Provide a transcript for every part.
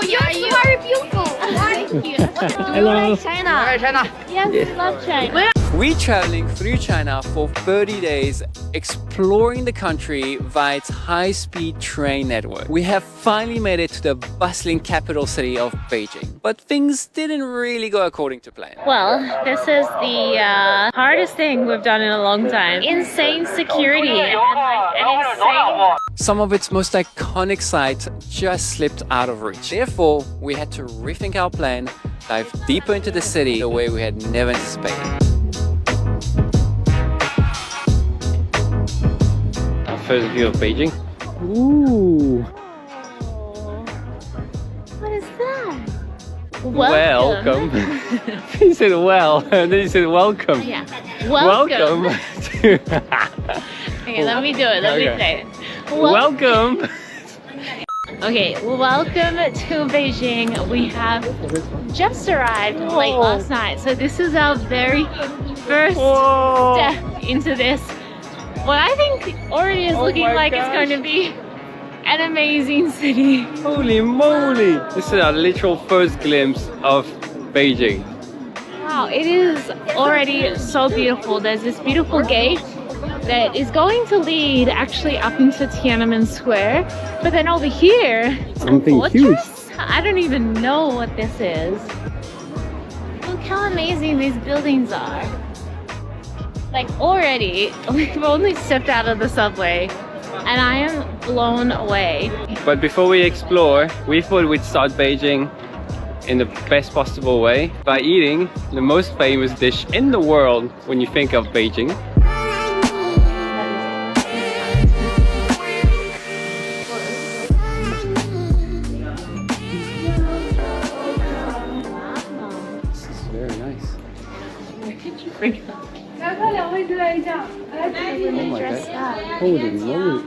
you're very beautiful. Thank you. Hello. China. China. Yes, we love China. We're traveling through China for 30 days, exploring the country via its high-speed train network. We have finally made it to the bustling capital city of Beijing, but things didn't really go according to plan. Well, this is the hardest thing we've done in a long time. Insane security and like an insane... Some of its most iconic sites just slipped out of reach. Therefore, we had to rethink our plan, dive deeper into the city the way we had never anticipated. Our first view of Beijing. Ooh. What is that? Welcome. You said well, and then you said welcome. Yeah. Welcome to... Okay, let me do it. Let me say it. Welcome. Okay, welcome to Beijing. We have just arrived late last night, so this is our very first step into this. What I think already is looking like it's going to be an amazing city. Holy moly! This is our literal first glimpse of Beijing. Wow, it is already so beautiful. There's this beautiful gate that is going to lead actually up into Tiananmen Square. But then over here, something huge. I don't even know what this is. Look how amazing these buildings are. Like already, we've only stepped out of the subway and I am blown away. But before we explore, we thought we'd start Beijing in the best possible way by eating the most famous dish in the world when you think of Beijing. Very nice. Oh my god. Holy moly.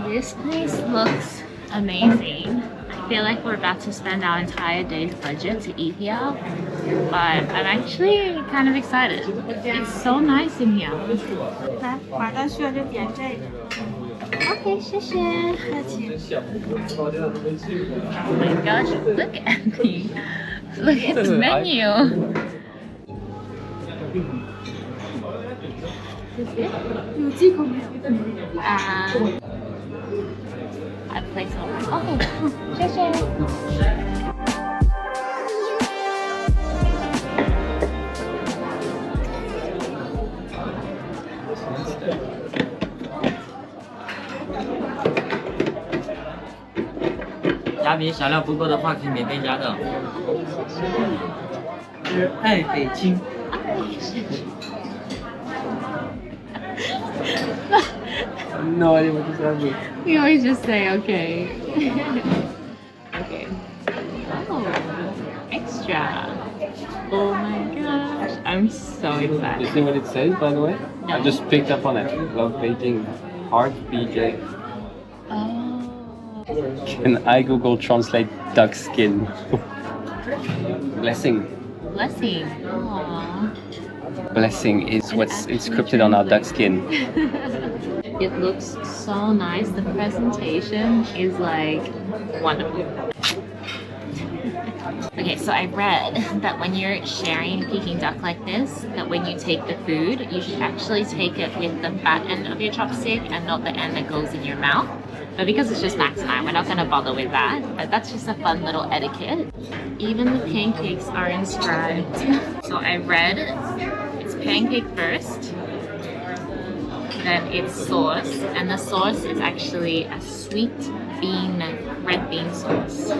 This place looks amazing. I feel like we're about to spend our entire day's budget to eat here, but I'm actually kind of excited. It's so nice in here. Okay, 谢谢. Oh my gosh, look at me. Look at the menu. I place order. Okay, 谢谢.嘉宾小料不够的话，可以免费加的。爱北京。No idea what this is. We always just say okay. Okay. Oh, extra. Oh my gosh, I'm so You excited. see what it says, by the way? No. I just picked up on it. Love Beijing. Heart BJ. Oh. Can I Google translate duck skin? Blessing. Blessing. Aww. Blessing is what's inscripted on our duck skin. It looks so nice. The presentation is like wonderful. Okay, so I read that when you're sharing Peking duck like this, that when you take the food, you should actually take it with the fat end of your chopstick and not the end that goes in your mouth. But because it's just Max and I, we're not going to bother with that. But that's just a fun little etiquette. Even the pancakes are inscribed. So I read it's pancake first, then it's sauce, and the sauce is actually a sweet red bean sauce.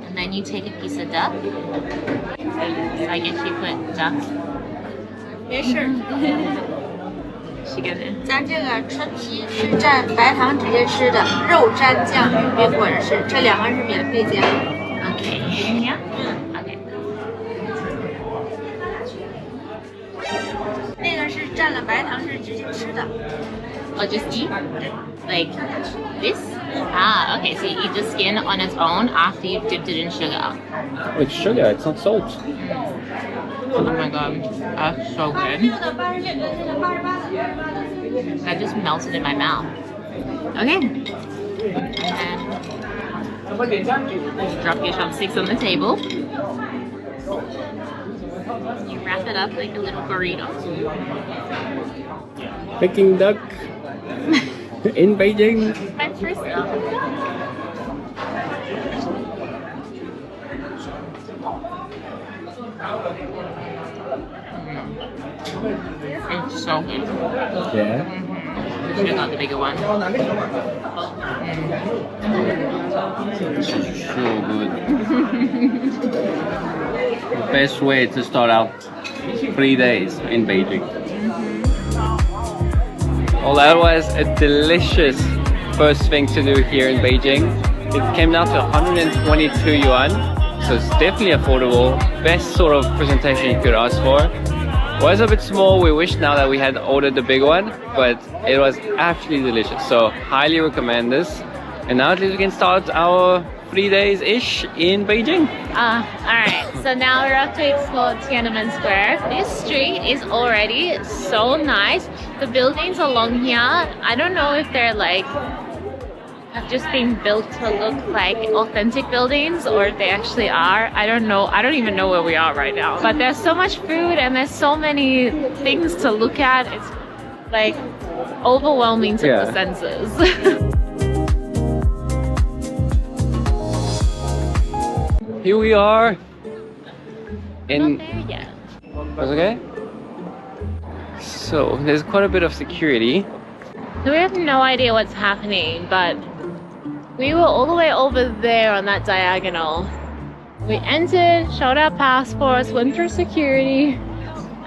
And then you take a piece of duck. So I guess you put duck. 没事。 She got it. 咱这个春皮是蘸白糖直接吃的，肉蘸酱与冰或者是这两个是免费加。Okay. Yeah. Okay. 那个是蘸了白糖是直接吃的。 Or just eat like this? Ah, okay. So you eat the skin on its own after you've dipped it in sugar. Oh, it's sugar, it's not salt. Oh my god, that's so good. That just melted in my mouth. Okay, And drop your chopsticks on the table. You wrap it up like a little burrito. Peking duck in Beijing. Time for It's so good. Yeah. Should have got the bigger one. So good. Best way to start out 3 days in Beijing. Well, that was a delicious first thing to do here in Beijing. It came down to 122 yuan, so it's definitely affordable. Best sort of presentation you could ask for. Was a bit small. We wish now that we had ordered the big one, but it was absolutely delicious. So highly recommend this. And now at least we can start our 3 days-ish in Beijing. Alright, so now we're off to explore Tiananmen Square. This street is already so nice. The buildings along here, I don't know if they're like have just been built to look like authentic buildings or if they actually are. I don't know. I don't even know where we are right now. But there's so much food and there's so many things to look at. It's like overwhelming to the senses. Here we are in... Not there yet. That's okay? So there's quite a bit of security. So we have no idea what's happening, but we were all the way over there on that diagonal. We entered, showed our passports, went through security,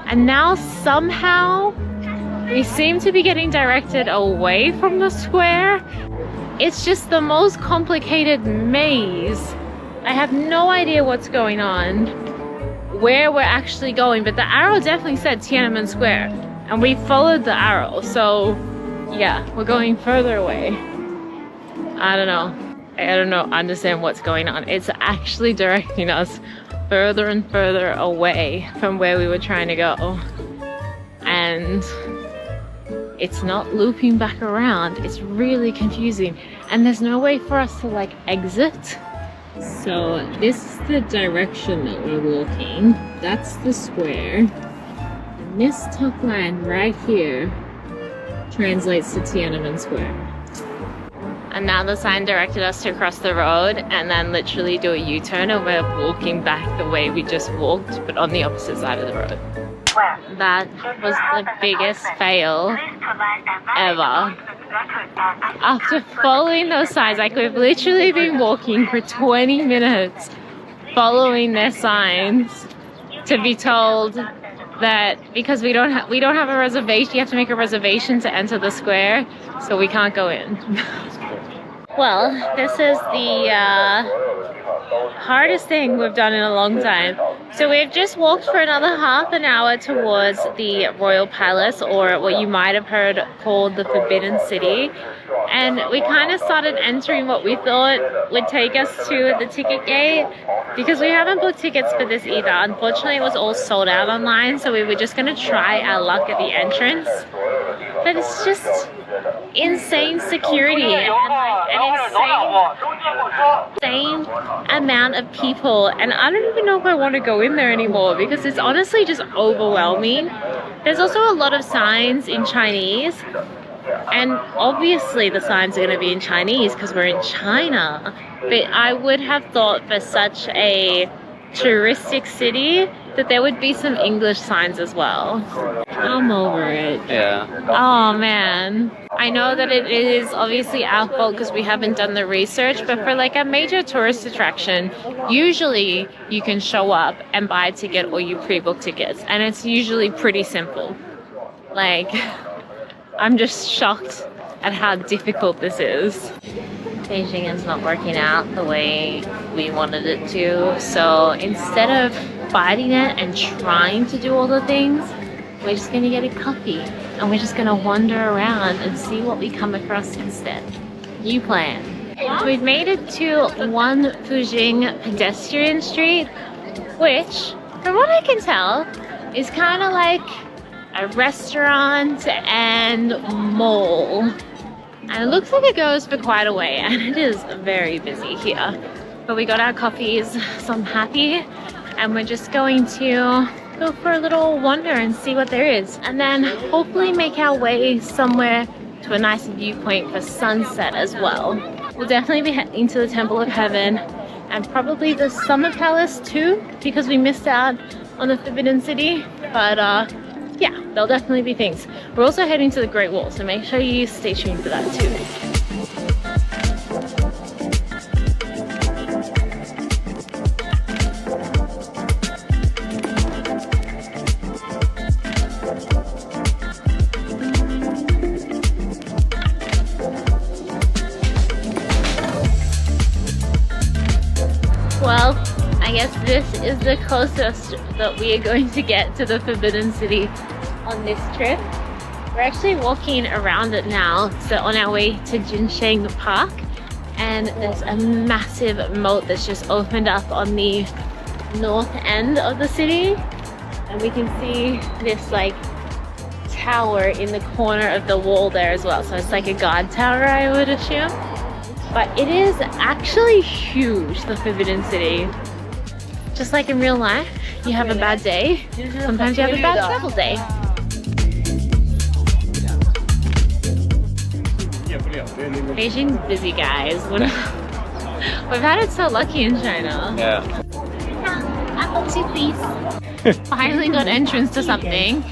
and now somehow we seem to be getting directed away from the square. It's just the most complicated maze. I have no idea what's going on, where we're actually going, but the arrow definitely said Tiananmen Square, and we followed the arrow, so yeah, we're going further away. I don't know, understand what's going on. It's actually directing us further and further away from where we were trying to go. And it's not looping back around. It's really confusing. And there's no way for us to like exit. So this is the direction that we're walking. That's the square. And this top line right here translates to Tiananmen Square. And now the sign directed us to cross the road and then literally do a U-turn, and we're walking back the way we just walked, but on the opposite side of the road. That was the biggest fail ever. After following those signs, like we've literally been walking for 20 minutes following their signs to be told that because we don't have a reservation, you have to make a reservation to enter the square, so we can't go in. Well, this is the hardest thing we've done in a long time. So we've just walked for another half an hour towards the Royal Palace, or what you might have heard called the Forbidden City. And we kind of started entering what we thought would take us to the ticket gate, because we haven't booked tickets for this either. Unfortunately, it was all sold out online, so we were just going to try our luck at the entrance. But it's just insane security and like an insane amount of people, and I don't even know if I want to go in there anymore because it's honestly just overwhelming. There's also a lot of signs in Chinese, and obviously the signs are going to be in Chinese because we're in China, but I would have thought for such a touristic city that there would be some English signs as well. I'm over it. Yeah. Oh man. I know that it is obviously our fault because we haven't done the research, but for like a major tourist attraction, usually you can show up and buy a ticket or you pre-book tickets, and it's usually pretty simple. Like, I'm just shocked at how difficult this is. Beijing is not working out the way we wanted it to, so instead of fighting it and trying to do all the things, we're just gonna get a coffee and we're just gonna wander around and see what we come across instead. New plan. We've made it to One Fujing pedestrian street, which, from what I can tell, is kind of like a restaurant and mall And it looks like it goes for quite a way, and it is very busy here. But we got our coffees, so I'm happy. And we're just going to go for a little wander and see what there is. And then hopefully make our way somewhere to a nice viewpoint for sunset as well. We'll definitely be heading to the Temple of Heaven and probably the Summer Palace too, because we missed out on the Forbidden City. But yeah, there'll definitely be things. We're also heading to the Great Wall, so make sure you stay tuned for that too. Well, I guess this is the closest that we are going to get to the Forbidden City on this trip. We're actually walking around it now, so on our way to Jinsheng Park, and there's a massive moat that's just opened up on the north end of the city, and we can see this like tower in the corner of the wall there as well, so it's like a guard tower, I would assume. But it is actually huge, the Forbidden City. Just like in real life, you have a bad day, sometimes you have a bad travel day. Beijing's busy, guys. We've had it so lucky in China. Yeah. Apple tea, please. Finally got entrance to something.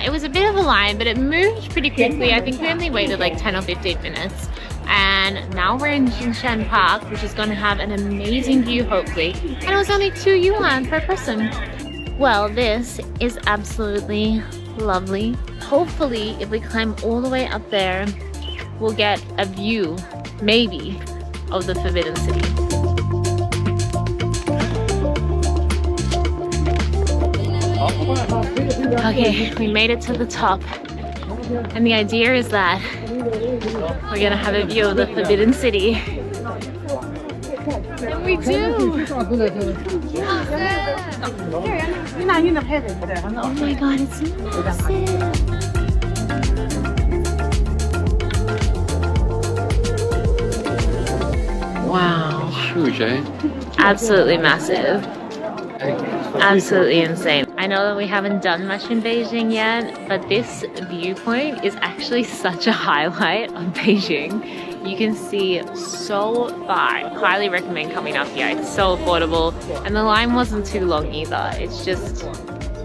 It was a bit of a line, but it moved pretty quickly. I think we only waited like 10 or 15 minutes. And now we're in Jinsheng Park, which is going to have an amazing view, hopefully. And it was only 2 yuan per person. Well, this is absolutely lovely. Hopefully, if we climb all the way up there, we'll get a view, maybe, of the Forbidden City. Okay, we made it to the top. And the idea is that we're gonna have a view of the Forbidden City. And we do! Oh my god, it's massive! Wow. Huge, eh? Absolutely massive. Absolutely insane. I know that we haven't done much in Beijing yet, but this viewpoint is actually such a highlight of Beijing. You can see so far. Highly recommend coming up here. It's so affordable, and the line wasn't too long either. It's just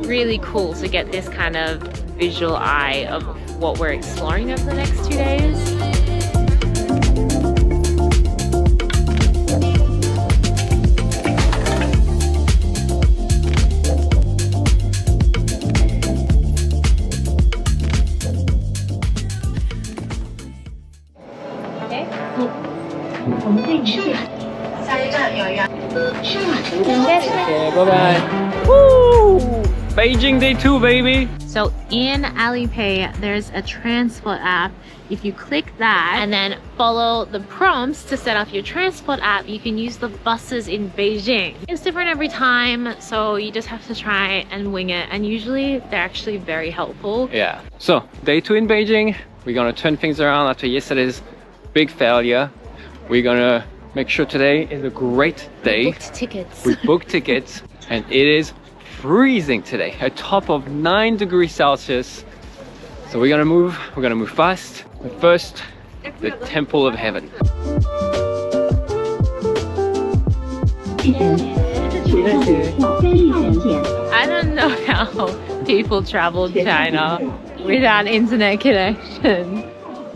really cool to get this kind of visual eye of what we're exploring over the next 2 days. Okay, bye-bye. Woo! Beijing day 2, baby! So in Alipay, there's a transport app. If you click that and then follow the prompts to set up your transport app, you can use the buses in Beijing. It's different every time, so you just have to try and wing it. And usually they're actually very helpful. Yeah. So, day 2 in Beijing. We're gonna turn things around after yesterday's big failure. We're gonna make sure today is a great day. We booked tickets. We booked tickets, and it is freezing today, a top of 9 degrees Celsius. So we're gonna move fast. But first, the Temple of Heaven. I don't know how people travel to China without internet connection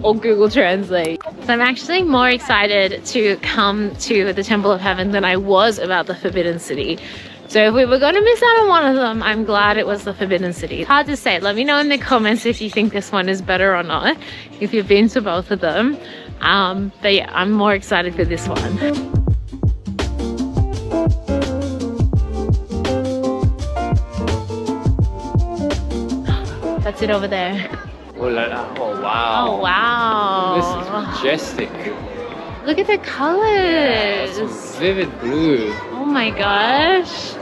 or Google Translate. So I'm actually more excited to come to the Temple of Heaven than I was about the Forbidden City. So if we were going to miss out on one of them, I'm glad it was the Forbidden City. Hard to say. Let me know in the comments if you think this one is better or not, if you've been to both of them. But yeah, I'm more excited for this one. That's it over there. Oh la la! Oh wow! Oh wow! This is majestic. Look at the colors! It's vivid blue. Oh my gosh!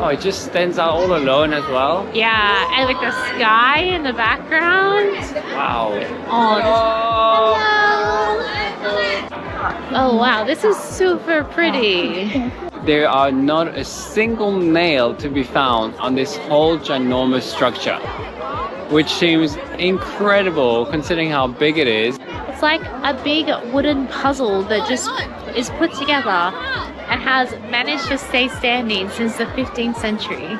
Oh, it just stands out all alone as well. Yeah, and like the sky in the background. Wow. Oh, Oh. hello! Oh wow, this is super pretty. There are not a single nail to be found on this whole ginormous structure, which seems incredible considering how big it is. It's like a big wooden puzzle that just is put together and has managed to stay standing since the 15th century.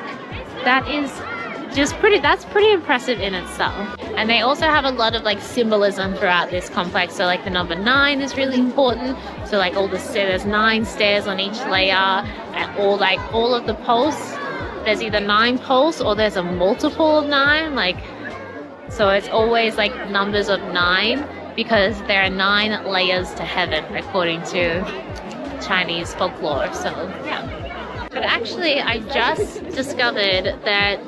That's pretty impressive in itself. And they also have a lot of like symbolism throughout this complex. So like the number 9 is really important. So like there's 9 stairs on each layer, and all of the posts, there's either 9 posts or there's a multiple of 9. So it's always like numbers of 9 because there are 9 layers to heaven according to Chinese folklore. So yeah. But actually I just discovered that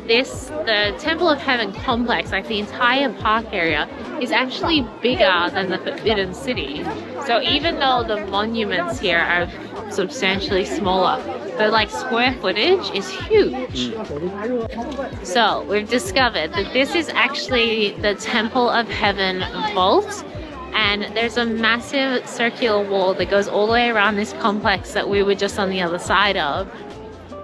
the Temple of Heaven complex, like the entire park area, is actually bigger than the Forbidden City. So even though the monuments here are substantially smaller, the like square footage is huge. So we've discovered that this is actually the Temple of Heaven vault, and there's a massive circular wall that goes all the way around this complex that we were just on the other side of.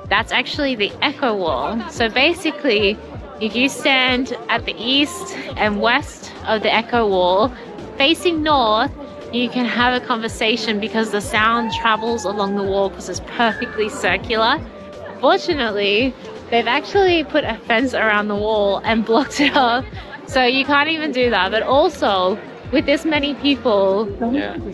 That's actually the echo wall. So basically, if you stand at the east and west of the echo wall, facing north, you can have a conversation because the sound travels along the wall because it's perfectly circular. Fortunately, they've actually put a fence around the wall and blocked it off, so you can't even do that. But also, with this many people,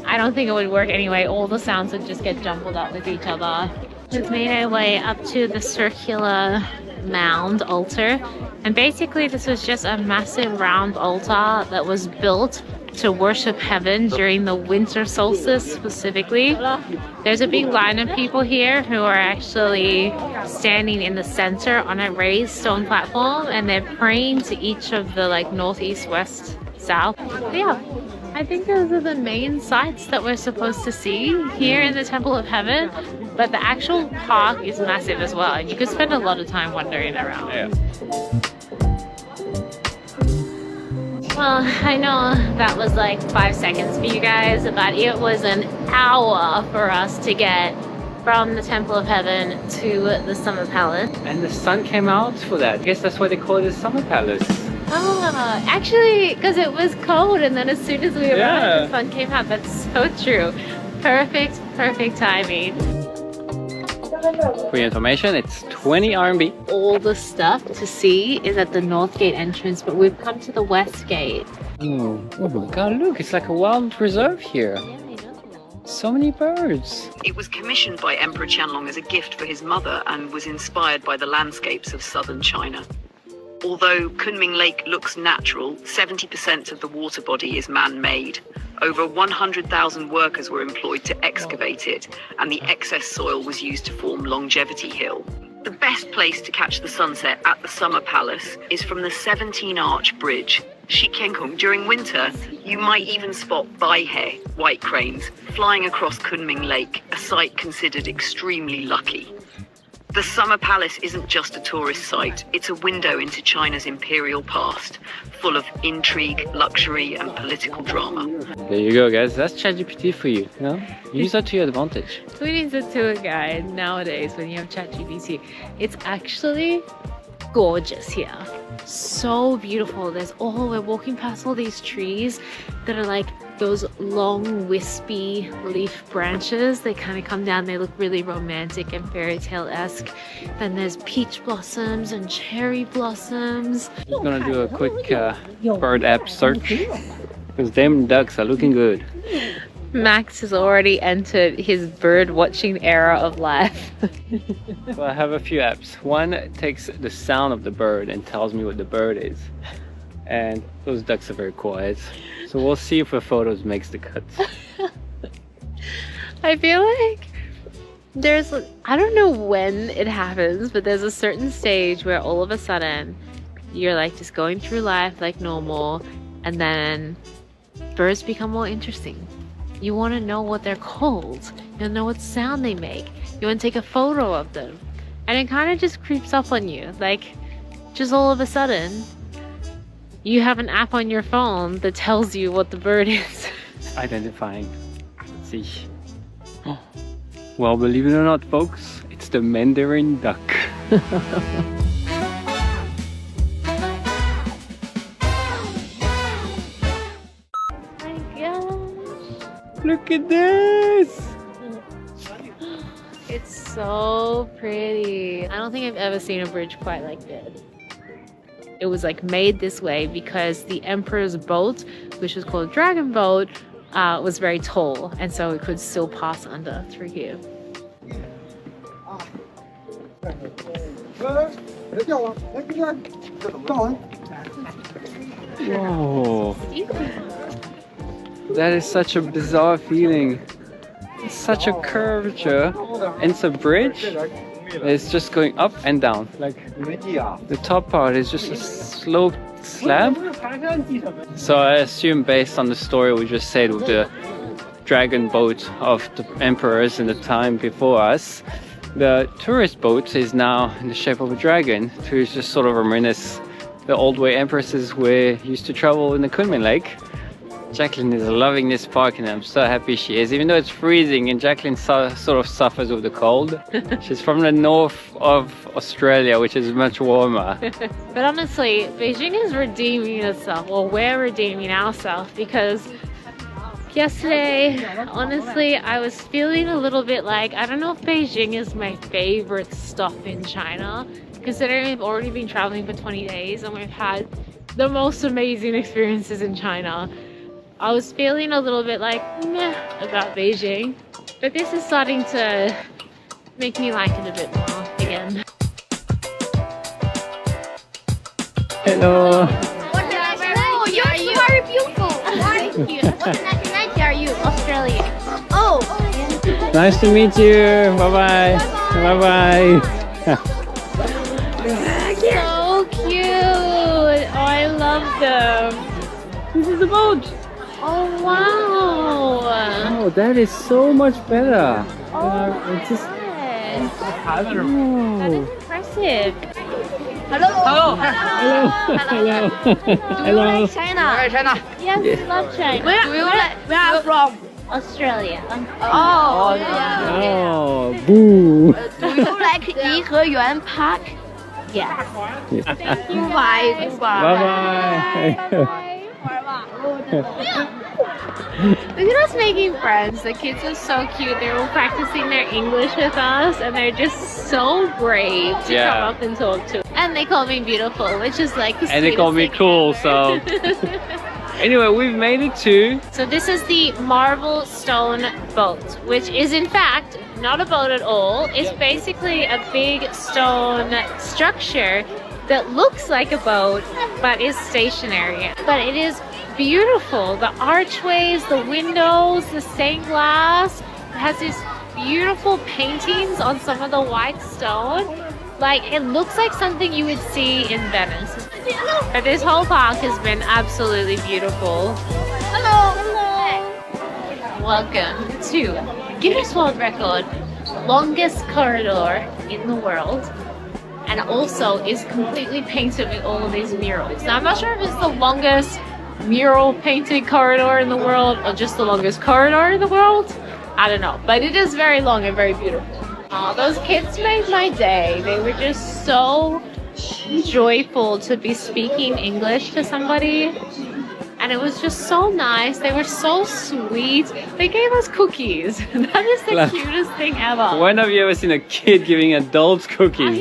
I don't think it would work anyway. All the sounds would just get jumbled up with each other. We've made our way up to the circular mound altar, and basically this was just a massive round altar that was built to worship heaven during the winter solstice specifically. There's a big line of people here who are actually standing in the center on a raised stone platform, and they're praying to each of the like north, east, west, south. But yeah, I think those are the main sites that we're supposed to see here in the Temple of Heaven, but the actual park is massive as well, and you could spend a lot of time wandering around. Yeah. Well, I know that was like 5 seconds for you guys, but it was an hour for us to get from the Temple of Heaven to the Summer Palace. And the sun came out for that. I guess that's why they call it the Summer Palace. Oh, actually, because it was cold, and then as soon as we arrived, the sun came out. That's so true. Perfect timing. For your information, it's 20 RMB. All the stuff to see is at the North Gate entrance, but we've come to the West Gate. Oh my god, look, it's like a wild reserve here. So many birds. It was commissioned by Emperor Qianlong as a gift for his mother and was inspired by the landscapes of southern China. Although Kunming Lake looks natural, 70% of the water body is man-made. Over 100,000 workers were employed to excavate it, and the excess soil was used to form Longevity Hill. The best place to catch the sunset at the Summer Palace is from the 17-arch bridge, Shikenkung. During winter, you might even spot baihe, white cranes, flying across Kunming Lake, a sight considered extremely lucky. The Summer Palace isn't just a tourist site, it's a window into China's imperial past, full of intrigue, luxury, and political drama. There you go, guys. That's ChatGPT for you. You know? Use that to your advantage. Who needs a tour guide nowadays when you have ChatGPT? It's actually gorgeous here. So beautiful. We're walking past all these trees that are like those long wispy leaf branches. They kind of come down, they look really romantic and fairy tale-esque. Then there's peach blossoms and cherry blossoms. Just gonna do a quick bird app search because them ducks are looking good. Max has already entered his bird watching era of life. So I have a few apps. One takes the sound of the bird and tells me what the bird is. And those ducks are very quiet. So we'll see if the photos makes the cuts. I feel like I don't know when it happens, but there's a certain stage where all of a sudden you're like just going through life like normal, and then birds become more interesting. You want to know what they're called. You want to know what sound they make. You want to take a photo of them. And it kind of just creeps up on you. Like, just all of a sudden, you have an app on your phone that tells you what the bird is. Identifying. fancy. Oh. Well, believe it or not, folks, it's the Mandarin duck. Look at this! It's so pretty. I don't think I've ever seen a bridge quite like this. It was like made this way because the emperor's boat, which was called Dragon Boat, was very tall, and so it could still pass under through here. Whoa! That is such a bizarre feeling. It's such a curvature, and it's a bridge. It's just going up and down. Like the top part is just a sloped slab. So I assume, based on the story we just said with the dragon boat of the emperors in the time before us, the tourist boat is now in the shape of a dragon to just sort of reminisce the old way empresses used to travel in the Kunming Lake. Jacqueline is loving this park and I'm so happy she is, even though it's freezing and Jacqueline sort of suffers with the cold. She's from the north of Australia, which is much warmer. But honestly, Beijing is redeeming itself, or we're redeeming ourselves, because yesterday, honestly, I was feeling a little bit like, I don't know if Beijing is my favorite stop in China, considering we've already been traveling for 20 days and we've had the most amazing experiences in China. I was feeling a little bit like meh about Beijing, but this is starting to make me like it a bit more again. Hello. What nationality are you? You're very beautiful. Thank you. What nationality are you? Australian. Oh. Nice to meet you. Bye-bye. Bye-bye. So cute. Oh, I love them. This is the boat. Oh, wow. Oh, that is so much better. It's just... Yes. Oh. That is impressive. Hello. Hello. Hello. Hello. China. China. Yes, we love China. Where are you from? Australia. Oh. Oh, boo. Do you like 颐和园 Park? Yes. Thank you. Bye. Bye-bye. Look at us making friends. The kids are so cute. They're all practicing their English with us, and they're just so brave to come up and talk to. And they call me beautiful, which is like the And they call me cool, so... Anyway, we've made it to... So this is the marble stone boat, which is in fact not a boat at all. It's basically a big stone structure that looks like a boat, but is stationary. But it is beautiful. The archways, the windows, the stained glass. It has these beautiful paintings on some of the white stone. Like, it looks like something you would see in Venice. But this whole park has been absolutely beautiful. Hello. Welcome to Guinness World Record, longest corridor in the world. And also is completely painted with all of these murals. Now, I'm not sure if it's the longest mural painted corridor in the world or just the longest corridor in the world. I don't know, but it is very long and very beautiful. Oh, those kids made my day. They were just so joyful to be speaking English to somebody. And it was just so nice. They were so sweet. They gave us cookies. That is the cutest thing ever. When have you ever seen a kid giving adults cookies?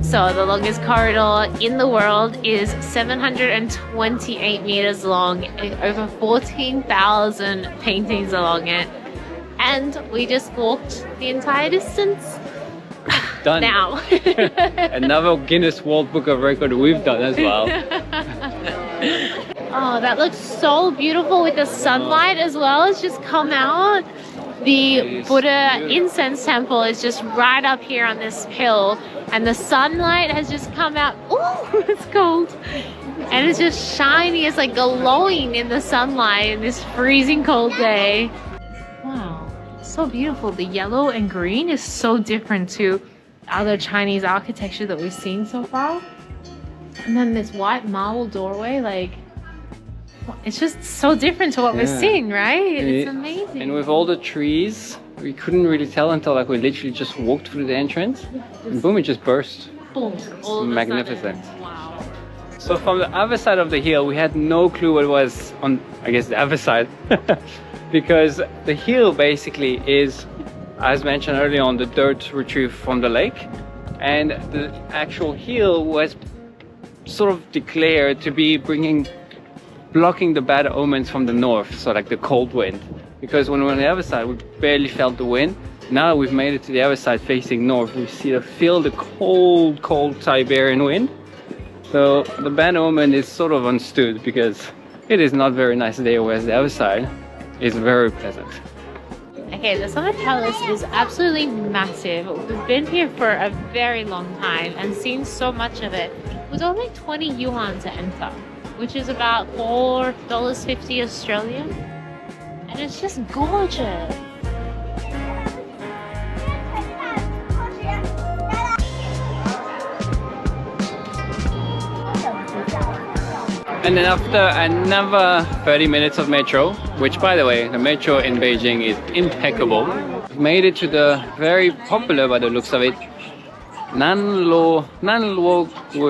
So the longest corridor in the world is 728 meters long, over 14,000 paintings along it. And we just walked the entire distance. Done. Now. Another Guinness World Book of Record we've done as well. Oh, that looks so beautiful with the sunlight as well. It's just come out. The Buddha incense temple is just right up here on this hill, and the sunlight has just come out. Oh, it's cold. And it's just shiny. It's like glowing in the sunlight in this freezing cold day. Wow, so beautiful. The yellow and green is so different to other Chinese architecture that we've seen so far. And then this white marble doorway, like, It's just so different to what we're seeing, right? It's amazing. And with all the trees, we couldn't really tell until like we literally just walked through the entrance, and boom, it just burst. Boom. It's magnificent. Wow. So from the other side of the hill, we had no clue what was on, I guess, the other side. Because the hill basically is, as mentioned earlier on, the dirt retrieved from the lake. And the actual hill was sort of declared to be blocking the bad omens from the north, so like the cold wind. Because when we were on the other side, we barely felt the wind. Now we've made it to the other side facing north. We feel the cold, cold Siberian wind. So the bad omen is sort of understood because it is not very nice there, whereas the other side is very pleasant. Okay, the Summer Palace is absolutely massive. We've been here for a very long time and seen so much of it. It was only 20 yuan to enter, which is about $4.50 Australian. And it's just gorgeous. And then after another 30 minutes of metro, which by the way, the metro in Beijing is impeccable. We've made it to the very popular, by the looks of it, Nanluo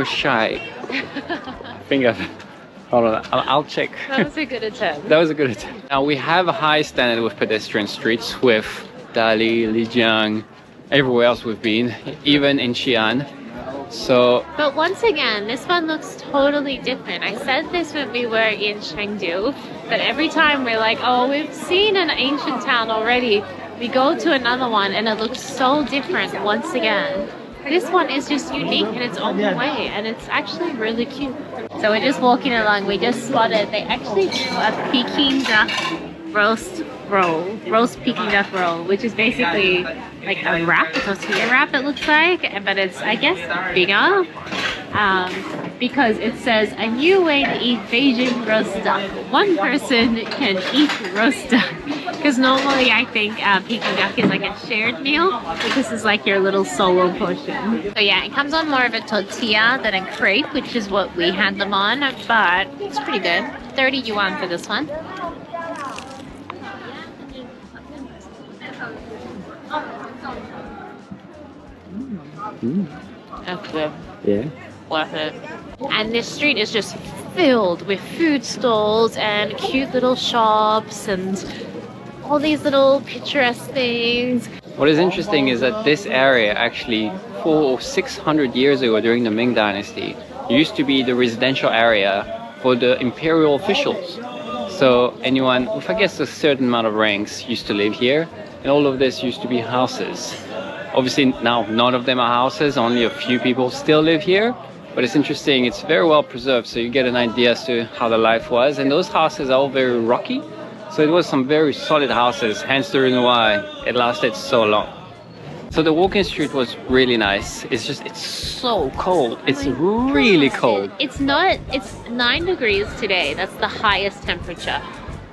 Shai. Hold on, I'll check. That was a good attempt. That was a good attempt. Now we have a high standard with pedestrian streets with Dali, Lijiang, everywhere else we've been, even in Xi'an. So, but once again, this one looks totally different. I said this when we were in Chengdu, that every time we're like, oh, we've seen an ancient town already, we go to another one and it looks so different once again. This one is just unique in its own way, and it's actually really cute. So we're just walking along, we just spotted, they actually do a Peking duck roast Peking duck roll, which is basically like a wrap, a tortilla wrap it looks like, but it's, I guess, bigger, because it says a new way to eat Beijing roast duck. One person can eat roast duck, because normally I think Peking duck is like a shared meal, but this is like your little solo portion. So yeah, it comes on more of a tortilla than a crepe, which is what we had them on, but it's pretty good. 30 yuan for this one. That's good. yeah. Worth it. And this street is just filled with food stalls and cute little shops and all these little picturesque things. What is interesting is that this area actually 400 or 600 years ago during the Ming Dynasty used to be the residential area for the imperial officials. So anyone with, I guess, a certain amount of ranks used to live here, and all of this used to be houses. Obviously now none of them are houses, only a few people still live here, but it's interesting, it's very well preserved, so you get an idea as to how the life was. And those houses are all very rocky, so it was some very solid houses, hence the reason why it lasted so long. So the walking street was really nice. It's just, it's so cold. It's really cold. It's 9 degrees today, that's the highest temperature,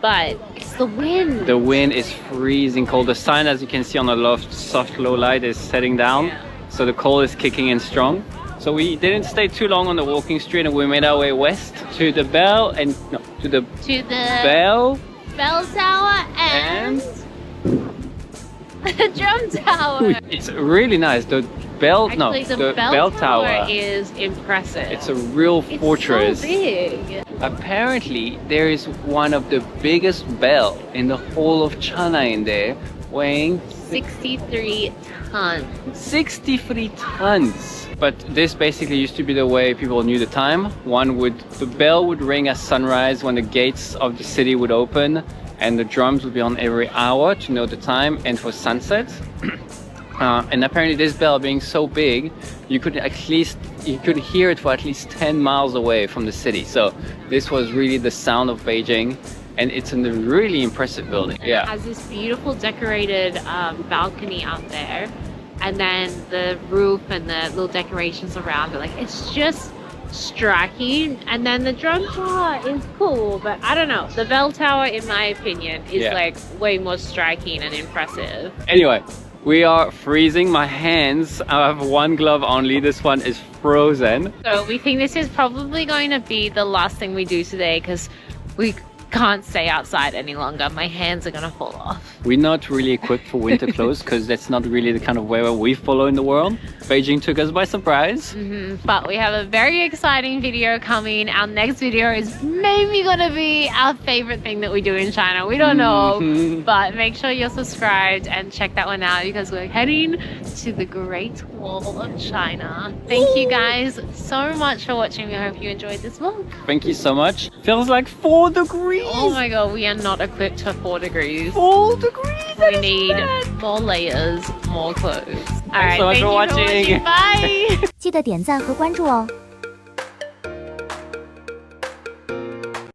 but it's the wind. The wind is freezing cold. The sun, as you can see on the left, soft low light is setting down, so the cold is kicking in strong. So we didn't stay too long on the walking street, and we made our way west to the bell tower and the drum tower. It's really nice. The bell tower is impressive. It's a real fortress. So big. Apparently there is one of the biggest bell in the whole of China in there, weighing 63 tons. 63 tons. But this basically used to be the way people knew the time. The bell would ring at sunrise when the gates of the city would open, and the drums would be on every hour to know the time, and for sunset. And apparently this bell being so big, you could hear it for at least 10 miles away from the city. So this was really the sound of Beijing, and it's in a really impressive building. Yeah. It has this beautiful decorated balcony out there, and then the roof and the little decorations around it. Like, it's just striking. And then the drum tower is cool, but I don't know, the bell tower, in my opinion, is like way more striking and impressive. Anyway, we are freezing. My hands, I have one glove only, this one is frozen. So we think this is probably going to be the last thing we do today, because we can't stay outside any longer. My hands are gonna fall off. We're not really equipped for winter clothes because that's not really the kind of weather we follow in the world. Beijing took us by surprise. But we have a very exciting video coming. Our next video is maybe gonna be our favorite thing that we do in China. We don't know, but make sure you're subscribed and check that one out because we're heading to the Great Wall of China. Thank you guys so much for watching. We hope you enjoyed this vlog. Thank you so much. Feels like 4 degrees. Oh my god, we are not equipped for 4 degrees. 4 degrees. We need more layers, more clothes. Alright, so much thank for you watching. Bye. 记得点赞和关注哦。